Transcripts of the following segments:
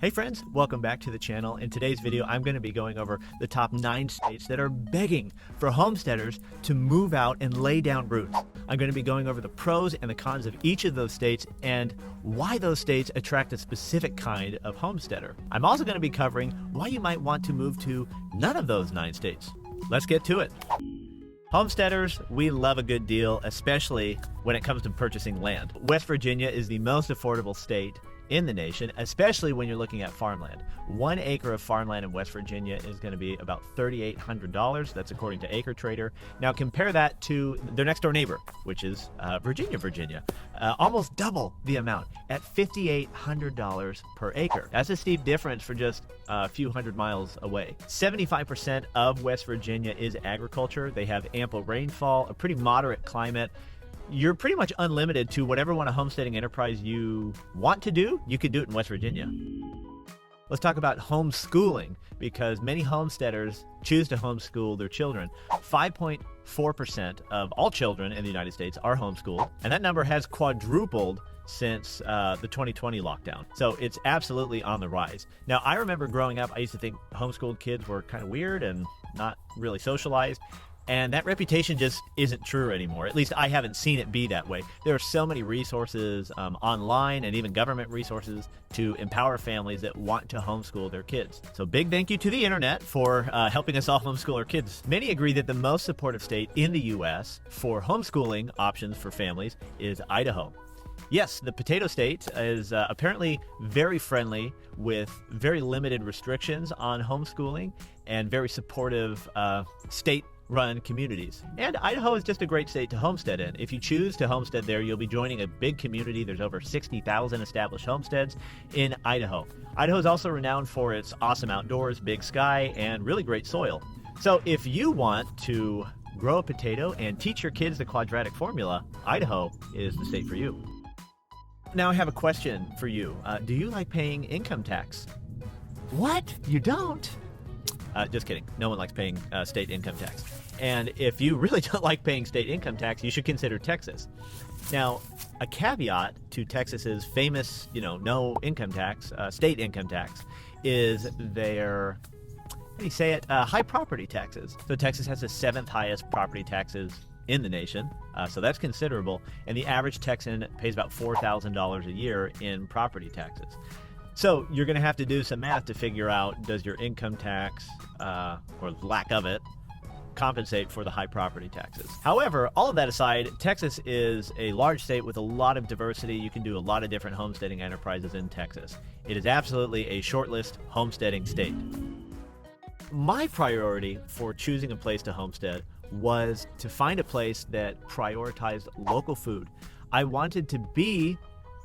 Hey friends, welcome back to the channel. In today's video, I'm going to be going over the top 9 states that are begging for homesteaders to move out and lay down roots. I'm going to be going over the pros and the cons of each of those states and why those states attract a specific kind of homesteader. I'm also going to be covering why you might want to move to none of those 9 states. Let's get to it. Homesteaders, we love a good deal, especially when it comes to purchasing land. West Virginia is the most affordable state in the nation, especially when you're looking at farmland. 1 acre of farmland in West Virginia is going to be about $3,800. That's according to Acre Trader. Now compare that to their next door neighbor, which is Virginia. Almost double the amount at $5,800 per acre. That's a steep difference for just a few hundred miles away. 75% of West Virginia is agriculture. They have ample rainfall, a pretty moderate climate. You're pretty much unlimited to whatever one of homesteading enterprise you want to do. You could do it in West Virginia. Let's talk about homeschooling, because many homesteaders choose to homeschool their children. 5.4% of all children in the United States are homeschooled, and that number has quadrupled since the 2020 lockdown. So it's absolutely on the rise. Now, I remember growing up, I used to think homeschooled kids were kind of weird and not really socialized. And that reputation just isn't true anymore. At least I haven't seen it be that way. There are so many resources online and even government resources to empower families that want to homeschool their kids. So big thank you to the internet for helping us all homeschool our kids. Many agree that the most supportive state in the U.S. for homeschooling options for families is Idaho. Yes, the potato state is apparently very friendly with very limited restrictions on homeschooling and very supportive state-run communities. And Idaho is just a great state to homestead in. If you choose to homestead there, you'll be joining a big community. There's over 60,000 established homesteads in Idaho. Idaho is also renowned for its awesome outdoors, big sky, and really great soil. So if you want to grow a potato and teach your kids the quadratic formula, Idaho is the state for you. Now I have a question for you. Do you like paying income tax? What? You don't? Just kidding. No one likes paying state income tax. And if you really don't like paying state income tax, you should consider Texas. Now, a caveat to Texas's famous, no income tax, state income tax, is their, how do you say it, high property taxes. So Texas has the 7th highest property taxes in the nation, so that's considerable. And the average Texan pays about $4,000 a year in property taxes. So you're going to have to do some math to figure out, does your income tax, or lack of it, compensate for the high property taxes? However, all of that aside, Texas is a large state with a lot of diversity. You can do a lot of different homesteading enterprises in Texas. It is absolutely a shortlist homesteading state. My priority for choosing a place to homestead was to find a place that prioritized local food. I wanted to be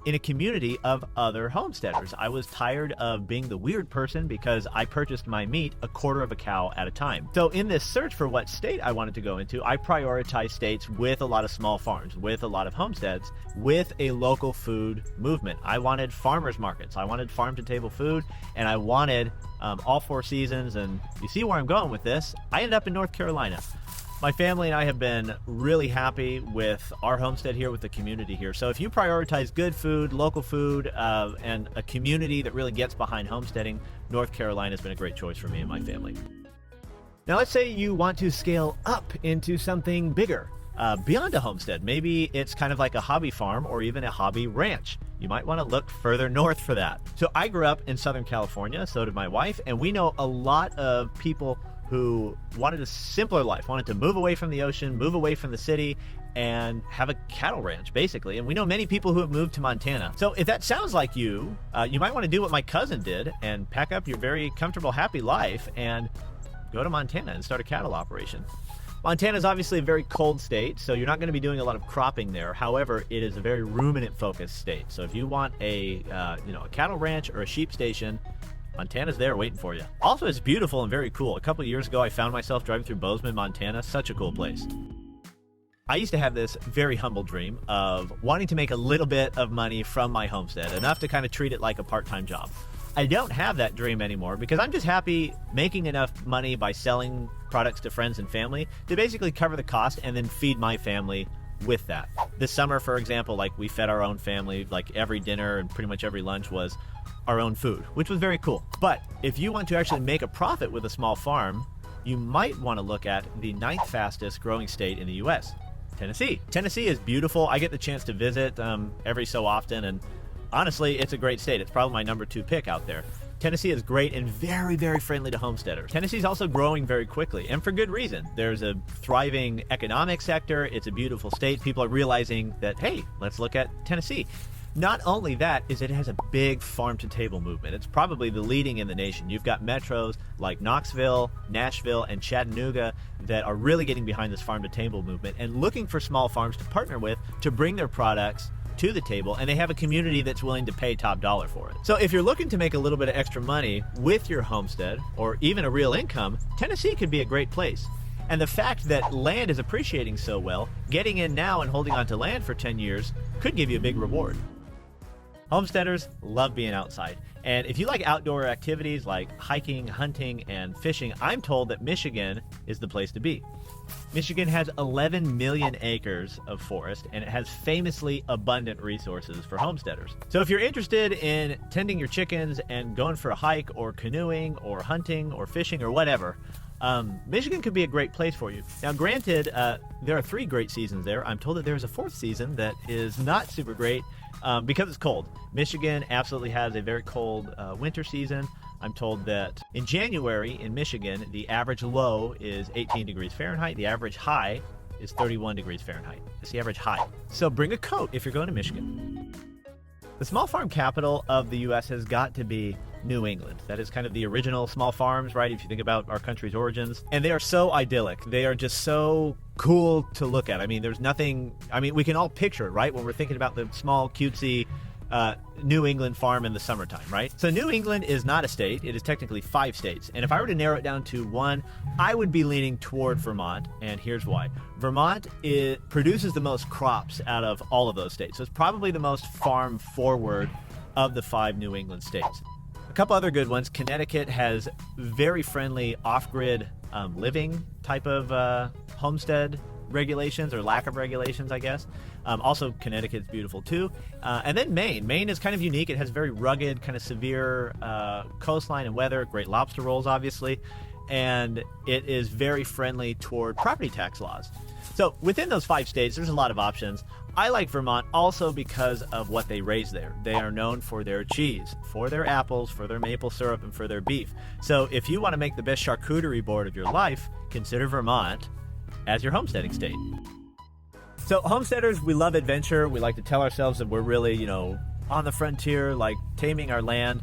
in a community of other homesteaders. I was tired of being the weird person because I purchased my meat a quarter of a cow at a time. So in this search for what state I wanted to go into, I prioritized states with a lot of small farms, with a lot of homesteads, with a local food movement. I wanted farmers markets, I wanted farm to table food, and I wanted all 4 seasons. And you see where I'm going with this. I ended up in North Carolina. My family and I have been really happy with our homestead here, with the community here. So if you prioritize good food, local food, and a community that really gets behind homesteading, North Carolina has been a great choice for me and my family. Now let's say you want to scale up into something bigger, beyond a homestead. Maybe it's kind of like a hobby farm or even a hobby ranch. You might want to look further north for that. So I grew up in Southern California, so did my wife, and we know a lot of people who wanted a simpler life, wanted to move away from the ocean, move away from the city, and have a cattle ranch, basically. And we know many people who have moved to Montana. So if that sounds like you, you might want to do what my cousin did and pack up your very comfortable, happy life and go to Montana and start a cattle operation. Montana is obviously a very cold state, so you're not going to be doing a lot of cropping there. However, it is a very ruminant-focused state. So if you want a cattle ranch or a sheep station, Montana's there waiting for you. Also, it's beautiful and very cool. A couple of years ago, I found myself driving through Bozeman, Montana. Such a cool place. I used to have this very humble dream of wanting to make a little bit of money from my homestead, enough to kind of treat it like a part-time job. I don't have that dream anymore because I'm just happy making enough money by selling products to friends and family to basically cover the cost and then feed my family with that. This summer, for example, we fed our own family, every dinner and pretty much every lunch was our own food, which was very cool. But if you want to actually make a profit with a small farm, you might want to look at the 9th fastest growing state in the US, Tennessee. Tennessee is beautiful. I get the chance to visit every so often, and honestly, it's a great state. It's probably my number 2 pick out there. Tennessee is great and very, very friendly to homesteaders. Tennessee is also growing very quickly, and for good reason. There's a thriving economic sector. It's a beautiful state. People are realizing that, hey, let's look at Tennessee. Not only that, is it has a big farm-to-table movement. It's probably the leading in the nation. You've got metros like Knoxville, Nashville, and Chattanooga that are really getting behind this farm-to-table movement and looking for small farms to partner with to bring their products to the table, and they have a community that's willing to pay top dollar for it. So if you're looking to make a little bit of extra money with your homestead, or even a real income, Tennessee could be a great place. And the fact that land is appreciating so well, getting in now and holding on to land for 10 years could give you a big reward. Homesteaders love being outside. And if you like outdoor activities like hiking, hunting, and fishing, I'm told that Michigan is the place to be. Michigan has 11 million acres of forest, and it has famously abundant resources for homesteaders. So if you're interested in tending your chickens and going for a hike or canoeing or hunting or fishing or whatever, Michigan could be a great place for you. Now, granted, there are 3 great seasons there. I'm told that there's a 4th season that is not super great because it's cold. Michigan absolutely has a very cold winter season. I'm told that in January in Michigan, the average low is 18 degrees Fahrenheit. The average high is 31 degrees Fahrenheit. It's the average high. So bring a coat if you're going to Michigan. The small farm capital of the U.S. has got to be New England. That is kind of the original small farms, right? If you think about our country's origins. And they are so idyllic. They are just so cool to look at. I mean, there's nothing, we can all picture it, right? When we're thinking about the small, cutesy New England farm in the summertime, right? So New England is not a state. It is technically 5 states. And if I were to narrow it down to one, I would be leaning toward Vermont. And here's why. Vermont produces the most crops out of all of those states. So it's probably the most farm forward of the 5 New England states. A couple other good ones. Connecticut has very friendly off-grid living type of homestead regulations, or lack of regulations, I guess. Also, Connecticut's beautiful too. And then Maine. Maine is kind of unique. It has very rugged, kind of severe coastline and weather, great lobster rolls, obviously. And it is very friendly toward property tax laws. So within those 5 states, there's a lot of options. I like Vermont also because of what they raise there. They are known for their cheese, for their apples, for their maple syrup, and for their beef. So if you want to make the best charcuterie board of your life, consider Vermont as your homesteading state. So homesteaders, we love adventure. We like to tell ourselves that we're really, on the frontier, like taming our land.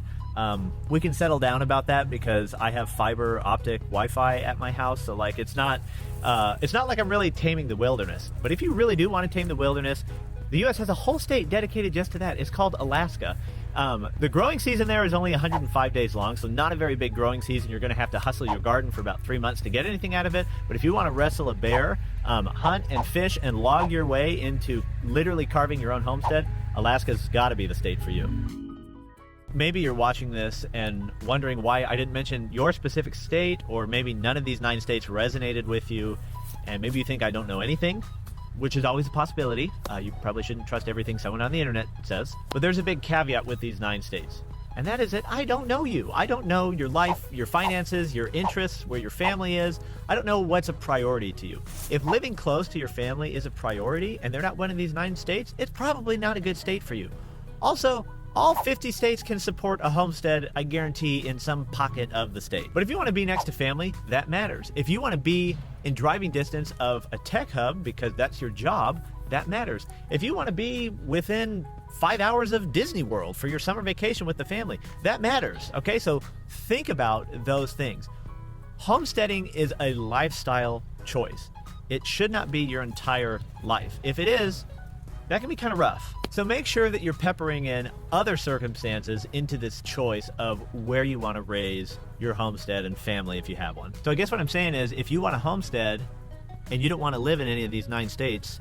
We can settle down about that because I have fiber optic Wi-Fi at my house. So it's not like I'm really taming the wilderness. But if you really do want to tame the wilderness, the U.S. has a whole state dedicated just to that. It's called Alaska. The growing season there is only 105 days long, so not a very big growing season. You're going to have to hustle your garden for about 3 months to get anything out of it. But if you want to wrestle a bear, hunt and fish and log your way into literally carving your own homestead, Alaska's got to be the state for you. Maybe you're watching this and wondering why I didn't mention your specific state, or maybe none of these 9 states resonated with you, and maybe you think I don't know anything, which is always a possibility. You probably shouldn't trust everything someone on the internet says. But there's a big caveat with these 9 states. And that is that I don't know you. I don't know your life, your finances, your interests, where your family is. I don't know what's a priority to you. If living close to your family is a priority and they're not one of these 9 states, it's probably not a good state for you. Also, all 50 states can support a homestead, I guarantee, in some pocket of the state. But if you want to be next to family, that matters. If you want to be in driving distance of a tech hub because that's your job, that matters. If you want to be within 5 hours of Disney World for your summer vacation with the family, that matters. Okay, so think about those things. Homesteading is a lifestyle choice. It should not be your entire life. If it is, that can be kind of rough. So make sure that you're peppering in other circumstances into this choice of where you want to raise your homestead and family if you have one. So I guess what I'm saying is, if you want a homestead and you don't want to live in any of these 9 states,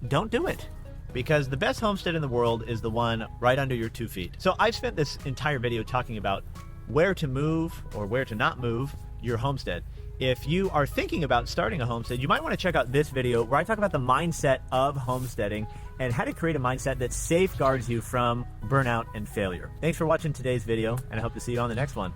don't do it. Because the best homestead in the world is the one right under your 2 feet. So I've spent this entire video talking about where to move or where to not move your homestead. if you are thinking about starting a homestead, you might want to check out this video where I talk about the mindset of homesteading and how to create a mindset that safeguards you from burnout and failure. Thanks for watching today's video, and I hope to see you on the next one.